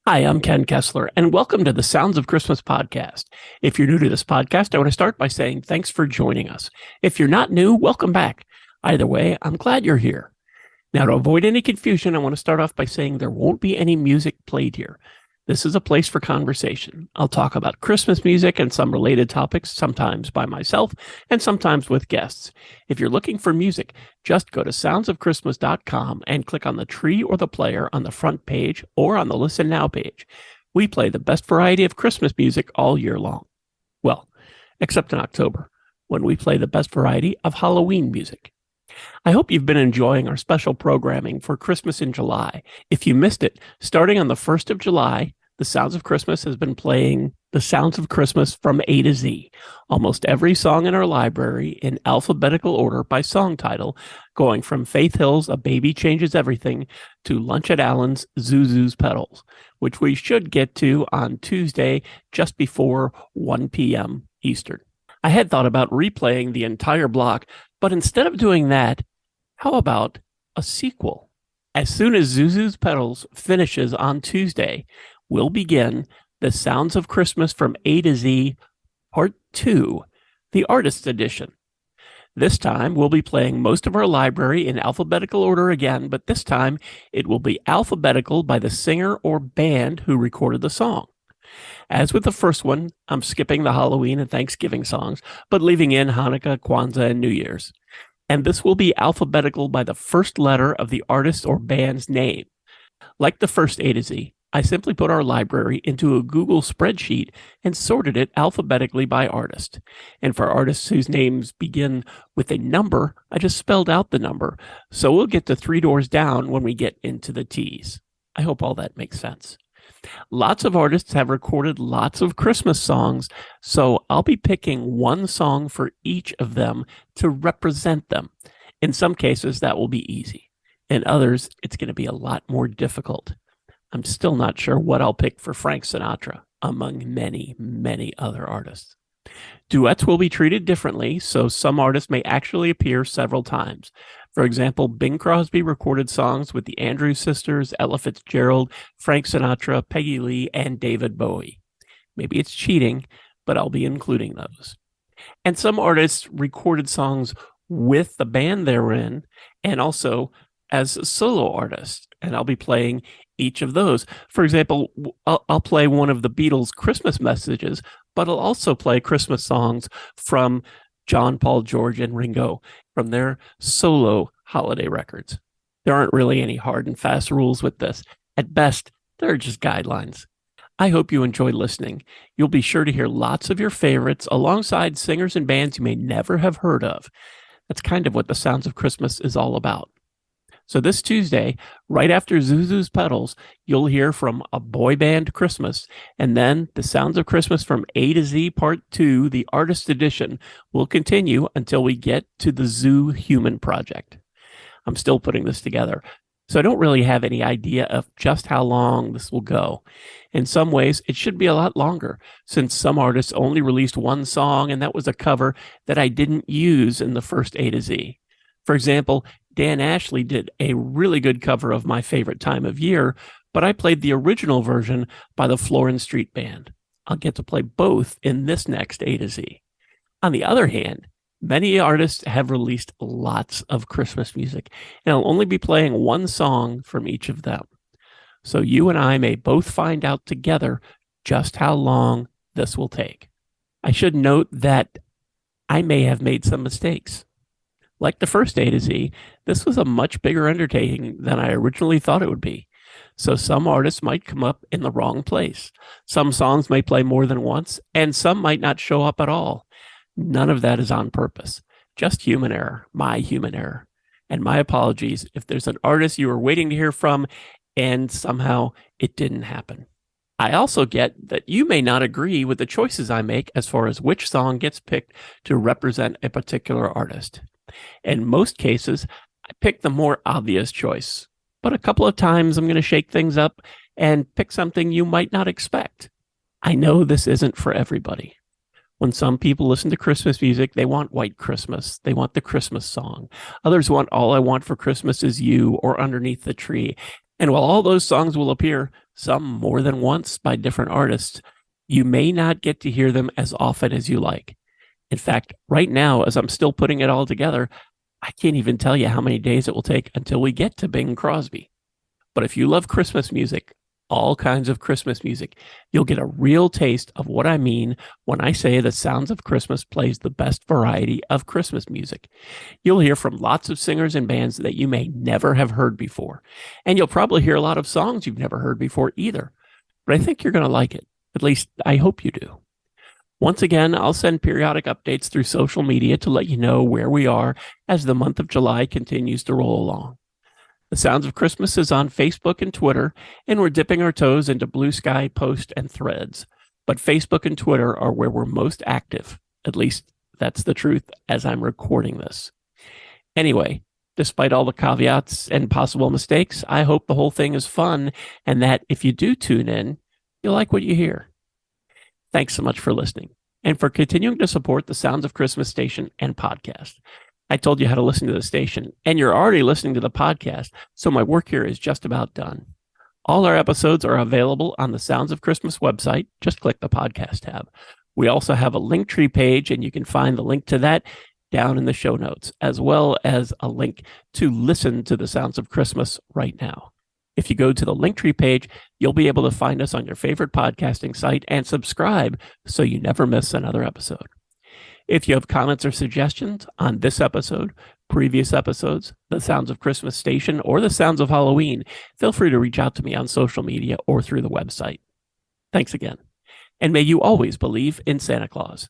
Hi, I'm Ken Kessler, and welcome to the Sounds of Christmas podcast. If you're new to this podcast, I want to start by saying thanks for joining us. If you're not new, welcome back. Either way, I'm glad you're here. Now, to avoid any confusion, I want to start off by saying there won't be any music played here. This is a place for conversation. I'll talk about Christmas music and some related topics, sometimes by myself and sometimes with guests. If you're looking for music, just go to soundsofchristmas.com and click on the tree or the player on the front page or on the Listen Now page. We play the best variety of Christmas music all year long. Well, except in October, when we play the best variety of Halloween music. I hope you've been enjoying our special programming for Christmas in July. If you missed it, starting on the 1st of July, the Sounds of Christmas has been playing the Sounds of Christmas from A to Z, almost every song in our library in alphabetical order by song title, going from Faith Hill's A Baby Changes Everything to Lunch at Allen's Zuzu's Petals, which we should get to on Tuesday just before 1 p.m. Eastern. I had thought about replaying the entire block, but instead of doing that, how about a sequel? As soon as Zuzu's Petals finishes on Tuesday, we'll begin the Sounds of Christmas from A to Z, Part 2, the Artist Edition. This time, we'll be playing most of our library in alphabetical order again, but this time it will be alphabetical by the singer or band who recorded the song. As with the first one, I'm skipping the Halloween and Thanksgiving songs, but leaving in Hanukkah, Kwanzaa, and New Year's. And this will be alphabetical by the first letter of the artist or band's name. Like the first A to Z, I simply put our library into a Google spreadsheet and sorted it alphabetically by artist. And for artists whose names begin with a number, I just spelled out the number. So we'll get to 3 doors down when we get into the T's. I hope all that makes sense. Lots of artists have recorded lots of Christmas songs, so I'll be picking one song for each of them to represent them. In some cases, that will be easy. In others, it's going to be a lot more difficult. I'm still not sure what I'll pick for Frank Sinatra, among many, many other artists. Duets will be treated differently, so some artists may actually appear several times. For example, Bing Crosby recorded songs with the Andrews Sisters, Ella Fitzgerald, Frank Sinatra, Peggy Lee, and David Bowie. Maybe it's cheating, but I'll be including those. And some artists recorded songs with the band they're in, and also as solo artists, and I'll be playing each of those. For example, I'll play one of the Beatles' Christmas messages, but I'll also play Christmas songs from John, Paul, George, and Ringo from their solo holiday records. There aren't really any hard and fast rules with this. At best, they're just guidelines. I hope you enjoy listening. You'll be sure to hear lots of your favorites alongside singers and bands you may never have heard of. That's kind of what the Sounds of Christmas is all about. So this Tuesday, right after Zuzu's Petals, you'll hear from A Boy Band Christmas, and then the Sounds of Christmas from A to Z Part 2, the Artist Edition, will continue until we get to the Zoo Human Project. I'm still putting this together, so I don't really have any idea of just how long this will go. In some ways, it should be a lot longer, since some artists only released one song, and that was a cover that I didn't use in the first A to Z. For example, Dan Ashley did a really good cover of My Favorite Time of Year, but I played the original version by the Florin Street Band. I'll get to play both in this next A to Z. On the other hand, many artists have released lots of Christmas music, and I'll only be playing one song from each of them. So you and I may both find out together just how long this will take. I should note that I may have made some mistakes. Like the first A to Z, this was a much bigger undertaking than I originally thought it would be. So some artists might come up in the wrong place. Some songs may play more than once, and some might not show up at all. None of that is on purpose. Just human error, my human error. And my apologies if there's an artist you were waiting to hear from and somehow it didn't happen. I also get that you may not agree with the choices I make as far as which song gets picked to represent a particular artist. In most cases, I pick the more obvious choice, but a couple of times I'm going to shake things up and pick something you might not expect. I know this isn't for everybody. When some people listen to Christmas music, they want White Christmas. They want the Christmas song. Others want All I Want for Christmas Is You or Underneath the Tree. And while all those songs will appear, some more than once by different artists, you may not get to hear them as often as you like. In fact, right now, as I'm still putting it all together, I can't even tell you how many days it will take until we get to Bing Crosby. But if you love Christmas music, all kinds of Christmas music, you'll get a real taste of what I mean when I say the Sounds of Christmas plays the best variety of Christmas music. You'll hear from lots of singers and bands that you may never have heard before. And you'll probably hear a lot of songs you've never heard before either. But I think you're going to like it. At least I hope you do. Once again, I'll send periodic updates through social media to let you know where we are as the month of July continues to roll along. The Sounds of Christmas is on Facebook and Twitter, and we're dipping our toes into Blue Sky, Post, and Threads. But Facebook and Twitter are where we're most active. At least that's the truth as I'm recording this. Anyway, despite all the caveats and possible mistakes, I hope the whole thing is fun and that if you do tune in, you'll like what you hear. Thanks so much for listening and for continuing to support the Sounds of Christmas station and podcast. I told you how to listen to the station, and you're already listening to the podcast, so my work here is just about done. All our episodes are available on the Sounds of Christmas website. Just click the podcast tab. We also have a Linktree page, and you can find the link to that down in the show notes, as well as a link to listen to the Sounds of Christmas right now. If you go to the Linktree page, you'll be able to find us on your favorite podcasting site and subscribe so you never miss another episode. If you have comments or suggestions on this episode, previous episodes, the Sounds of Christmas station, or the Sounds of Halloween, feel free to reach out to me on social media or through the website. Thanks again. And may you always believe in Santa Claus.